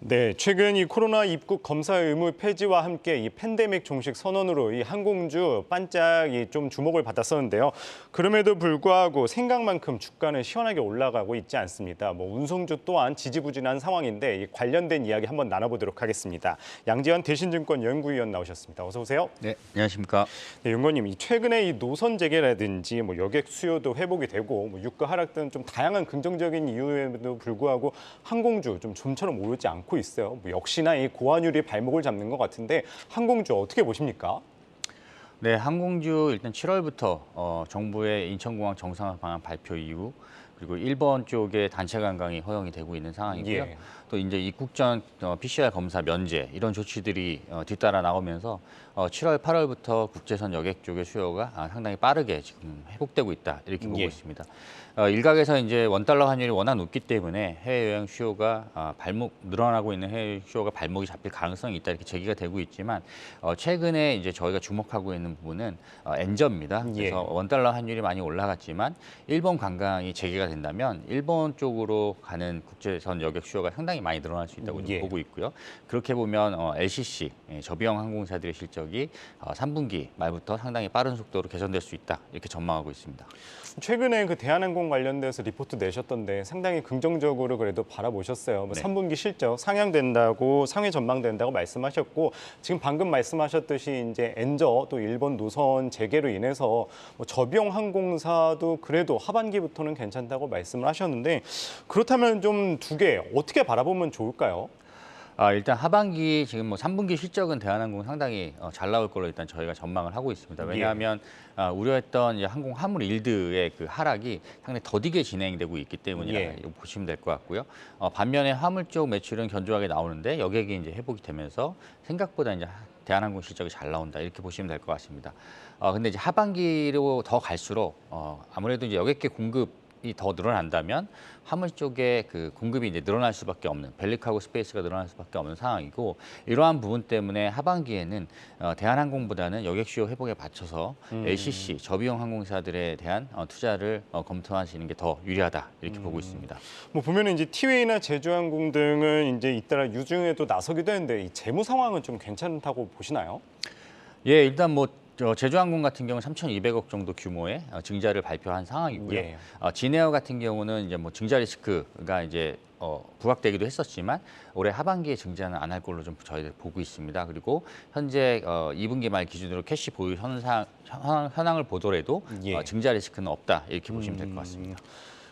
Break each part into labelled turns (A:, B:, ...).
A: 네, 최근 이 코로나 입국 검사 의무 폐지와 함께 이 팬데믹 종식 선언으로 이 항공주 반짝 좀 주목을 받았었는데요. 그럼에도 불구하고 생각만큼 주가는 시원하게 올라가고 있지 않습니다. 운송주 또한 지지부진한 상황인데 이 관련된 이야기 한번 나눠보도록 하겠습니다. 양지현 대신증권 연구위원 나오셨습니다. 어서 오세요.
B: 네, 안녕하십니까.
A: 네, 연구원님, 최근에 이 노선 재개라든지 여객 수요도 회복이 되고 유가 하락 등 좀 다양한 긍정적인 이유에도 불구하고 항공주 좀 좀처럼 오르지 않고 있어요. 역시나 이 고환율이 발목을 잡는 것 같은데 항공주 어떻게 보십니까?
B: 네, 항공주 일단 7월부터 정부의 인천공항 정상화 방안 발표 이후 그리고 일본 쪽에 단체 관광이 허용이 되고 있는 상황이고요.
A: 예.
B: 또 이제 입국 전 PCR 검사 면제 이런 조치들이 뒤따라 나오면서 7월, 8월부터 국제선 여객 쪽의 수요가 상당히 빠르게 지금 회복되고 있다 이렇게 보고
A: 예.
B: 있습니다. 일각에서 이제 원달러 환율이 워낙 높기 때문에 해외여행 수요가 늘어나고 있는 해외 수요가 발목이 잡힐 가능성이 있다 이렇게 제기가 되고 있지만 최근에 이제 저희가 주목하고 있는 부분은 엔저입니다. 그래서
A: 예.
B: 원달러 환율이 많이 올라갔지만 일본 관광이 재개가 된다면 일본 쪽으로 가는 국제선 여객 수요가 상당히 많이 늘어날 수 있다고 좀 보고 있고요. 그렇게 보면 LCC 저비용 항공사들의 실적이 3분기 말부터 상당히 빠른 속도로 개선될 수 있다 이렇게 전망하고 있습니다.
A: 최근에 그 대한항공 관련돼서 리포트 내셨던데 상당히 긍정적으로 그래도 바라보셨어요.
B: 네.
A: 3분기 실적 상향된다고 상회 전망된다고 말씀하셨고 지금 방금 말씀하셨듯이 이제 엔저 또 일본 노선 재개로 인해서 저비용 항공사도 그래도 하반기부터는 괜찮다고 말씀을 하셨는데 그렇다면 좀 두 개 어떻게 바라보면 좋을까요?
B: 일단 하반기 지금 3분기 실적은 대한항공 상당히 잘 나올 걸로 일단 저희가 전망을 하고 있습니다. 왜냐하면 우려했던 이제 항공 화물 일드의 그 하락이 상당히 더디게 진행되고 있기 때문이라 보시면 될 것 같고요. 반면에 화물 쪽 매출은 견조하게 나오는데 여객이 이제 회복이 되면서 생각보다 이제 대한항공 실적이 잘 나온다 이렇게 보시면 될 것 같습니다. 근데 이제 하반기로 더 갈수록 아무래도 이제 여객기 공급이 더 늘어난다면 화물 쪽에 그 공급이 이제 늘어날 수밖에 없는 벨리카고 스페이스가 늘어날 수밖에 없는 상황이고 이러한 부분 때문에 하반기에는 대한항공보다는 여객 수요 회복에 받쳐서 LCC 저비용 항공사들에 대한 투자를 검토하시는 게 더 유리하다 이렇게 보고 있습니다.
A: 보면은 이제 티웨이나 제주항공 등은 이제 잇따라 유증에도 나서기도 했는데 이 재무 상황은 좀 괜찮다고 보시나요?
B: 예, 일단 제주항공 같은 경우는 3,200억 정도 규모의 증자를 발표한 상황이고요.
A: 예.
B: 진에어 같은 경우는 이제 증자 리스크가 이제 부각되기도 했었지만 올해 하반기에 증자는 안 할 걸로 좀 저희들 보고 있습니다. 그리고 현재 2분기 말 기준으로 캐시 보유 현황을 보더라도 증자 리스크는 없다 이렇게 보시면 될 것 같습니다.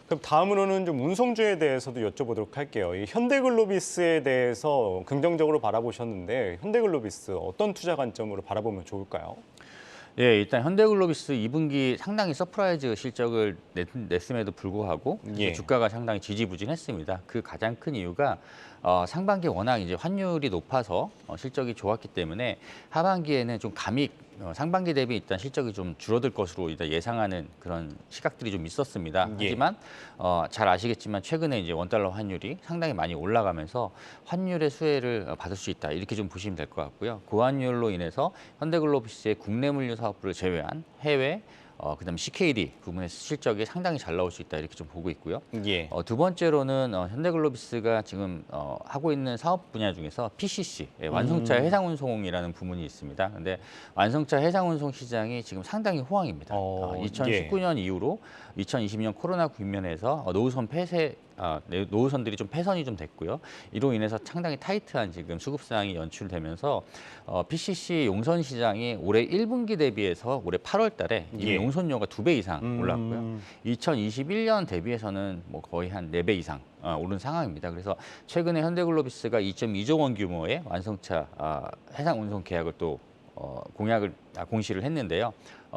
A: 그럼 다음으로는 좀 운송주에 대해서도 여쭤보도록 할게요. 이 현대글로비스에 대해서 긍정적으로 바라보셨는데 현대글로비스 어떤 투자 관점으로 바라보면 좋을까요?
B: 예, 일단 현대글로비스 2분기 상당히 서프라이즈 실적을 냈음에도 불구하고 주가가 상당히 지지부진했습니다. 그 가장 큰 이유가 상반기 워낙 이제 환율이 높아서 실적이 좋았기 때문에 하반기에는 좀 상반기 대비 일단 실적이 좀 줄어들 것으로 일단 예상하는 그런 시각들이 좀 있었습니다. 하지만 잘 아시겠지만 최근에 이제 원달러 환율이 상당히 많이 올라가면서 환율의 수혜를 받을 수 있다 이렇게 좀 보시면 될 것 같고요. 고환율로 인해서 현대글로비스의 국내 물류 사업부를 제외한 해외 그다음에 CKD 부분의 실적이 상당히 잘 나올 수 있다 이렇게 좀 보고 있고요. 두 번째로는 현대글로비스가 지금 하고 있는 사업 분야 중에서 PCC 완성차 해상운송이라는 부문이 있습니다. 근데 완성차 해상운송 시장이 지금 상당히 호황입니다. 2019년 이후로 2020년 코로나 국면에서 노후선들이 좀 폐선이 좀 됐고요. 이로 인해서 상당히 타이트한 지금 수급 상황이 연출되면서 PCC 용선 시장이 올해 1분기 대비해서 올해 8월 달에 이미 용선료가 2배 이상 올랐고요. 2021년 대비해서는 거의 한 4배 이상 오른 상황입니다. 그래서 최근에 현대글로비스가 2.2조 원 규모의 완성차 해상 운송 계약을 또 공시를 했는데요.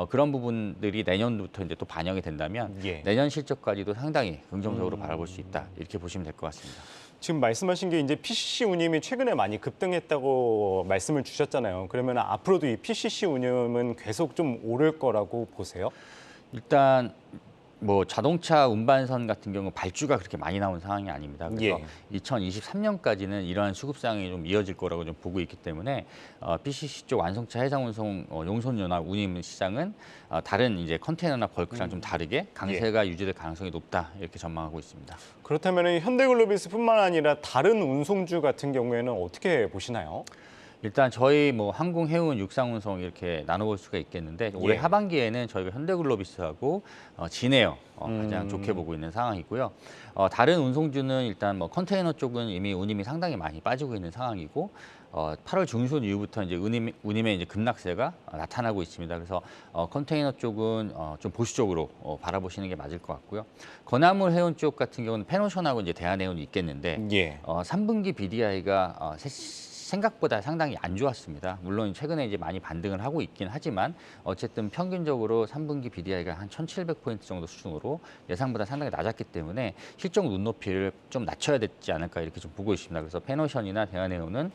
B: 그런 부분들이 내년부터 이제 또 반영이 된다면 내년 실적까지도 상당히 긍정적으로 바라볼 수 있다 이렇게 보시면 될 것 같습니다.
A: 지금 말씀하신 게 이제 PCC 운임이 최근에 많이 급등했다고 말씀을 주셨잖아요. 그러면 앞으로도 이 PCC 운임은 계속 좀 오를 거라고 보세요?
B: 일단 뭐 자동차 운반선 같은 경우 발주가 그렇게 많이 나온 상황이 아닙니다. 그래서
A: 예.
B: 2023년까지는 이러한 수급상이 좀 이어질 거라고 좀 보고 있기 때문에 PCC 쪽 완성차 해상운송 용선료나 운임 시장은 다른 이제 컨테이너나 벌크랑 좀 다르게 강세가 유지될 가능성이 높다 이렇게 전망하고 있습니다.
A: 그렇다면 현대글로비스뿐만 아니라 다른 운송주 같은 경우에는 어떻게 보시나요?
B: 일단 저희 뭐 항공, 해운, 육상운송 이렇게 나눠볼 수가 있겠는데 올해
A: 예.
B: 하반기에는 저희가 현대글로비스하고 진에어 가장 좋게 보고 있는 상황이고요. 다른 운송주는 일단 뭐 컨테이너 쪽은 이미 운임이 상당히 많이 빠지고 있는 상황이고 8월 중순 이후부터 이제 운임의 이제 급락세가 나타나고 있습니다. 그래서 컨테이너 쪽은 좀 보수적으로 바라보시는 게 맞을 것 같고요. 건화물 해운 쪽 같은 경우는 페노션하고 이제 대한해운이 있겠는데
A: 예.
B: 3분기 BDI가 생각보다 상당히 안 좋았습니다. 물론 최근에 이제 많이 반등을 하고 있긴 하지만 어쨌든 평균적으로 3분기 BDI가 한 1,700포인트 정도 수준으로 예상보다 상당히 낮았기 때문에 실적 눈높이를 좀 낮춰야 되지 않을까 이렇게 좀 보고 있습니다. 그래서 페노션이나 대한해운은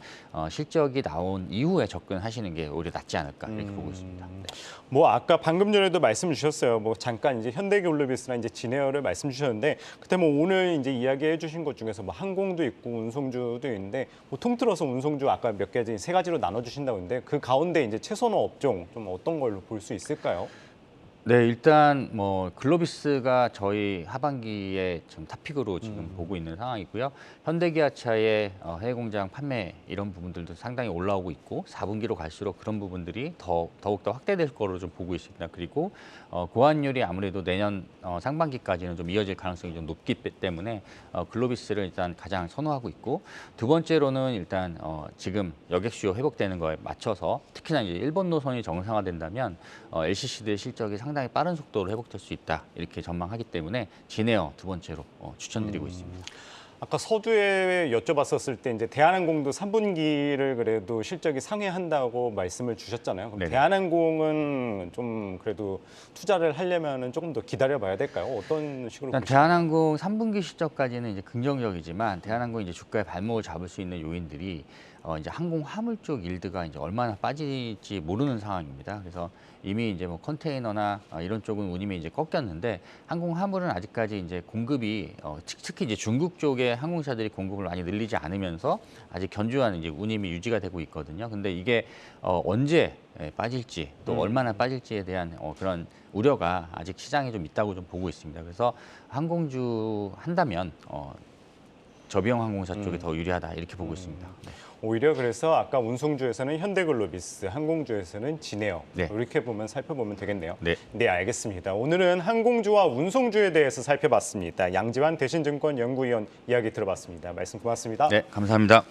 B: 실적이 나온 이후에 접근하시는 게 오히려 낫지 않을까 이렇게 보고 있습니다. 네.
A: 뭐 아까 방금 전에도 말씀 주셨어요. 뭐 잠깐 이제 현대글로비스나 이제 진에어를 말씀 주셨는데 그때 뭐 오늘 이제 이야기해 주신 것 중에서 뭐 항공도 있고 운송주도 있는데 뭐 통틀어서 운송주 아까 몇 가지 세 가지로 나눠 주신다고 했는데 그 가운데 이제 최선호 업종 좀 어떤 걸로 볼 수 있을까요?
B: 네, 일단 뭐 글로비스가 저희 하반기에 지금 탑픽으로 지금 보고 있는 상황이고요. 현대기아차의 해외 공장 판매 이런 부분들도 상당히 올라오고 있고 4분기로 갈수록 그런 부분들이 더욱더 확대될 거로 좀 보고 있습니다. 그리고 고환율이 아무래도 내년 상반기까지는 좀 이어질 가능성이 좀 높기 때문에 글로비스를 일단 가장 선호하고 있고 두 번째로는 일단 지금 여객 수요 회복되는 거에 맞춰서 특히나 이제 일본 노선이 정상화된다면 LCC들의 실적이 상당히 빠른 속도로 회복될 수 있다 이렇게 전망하기 때문에 진에어 두 번째로 추천드리고 있습니다.
A: 아까 서두에 여쭤봤었을 때 이제 대한항공도 3분기를 그래도 실적이 상회한다고 말씀을 주셨잖아요. 그럼
B: 네네.
A: 대한항공은 좀 그래도 투자를 하려면은 조금 더 기다려봐야 될까요? 어떤 식으로
B: 일단
A: 보시나요?
B: 대한항공 3분기 실적까지는 이제 긍정적이지만 대한항공이 이제 주가의 발목을 잡을 수 있는 요인들이 이제 항공 화물 쪽 일드가 이제 얼마나 빠질지 모르는 상황입니다. 그래서 이미 이제 뭐 컨테이너나 이런 쪽은 운임이 이제 꺾였는데 항공 화물은 아직까지 이제 공급이 특히 이제 중국 쪽의 항공사들이 공급을 많이 늘리지 않으면서 아직 견조한 이제 운임이 유지가 되고 있거든요. 근데 이게 언제 빠질지 또 얼마나 빠질지에 대한 그런 우려가 아직 시장에 좀 있다고 좀 보고 있습니다. 그래서 항공주 한다면 저비용 항공사 쪽이 더 유리하다 이렇게 보고 있습니다. 네.
A: 오히려 그래서 아까 운송주에서는 현대글로비스, 항공주에서는 진에어
B: 네.
A: 이렇게 보면 살펴보면 되겠네요.
B: 네.
A: 네, 알겠습니다. 오늘은 항공주와 운송주에 대해서 살펴봤습니다. 양지환 대신증권 연구위원 이야기 들어봤습니다. 말씀 고맙습니다.
B: 네, 감사합니다.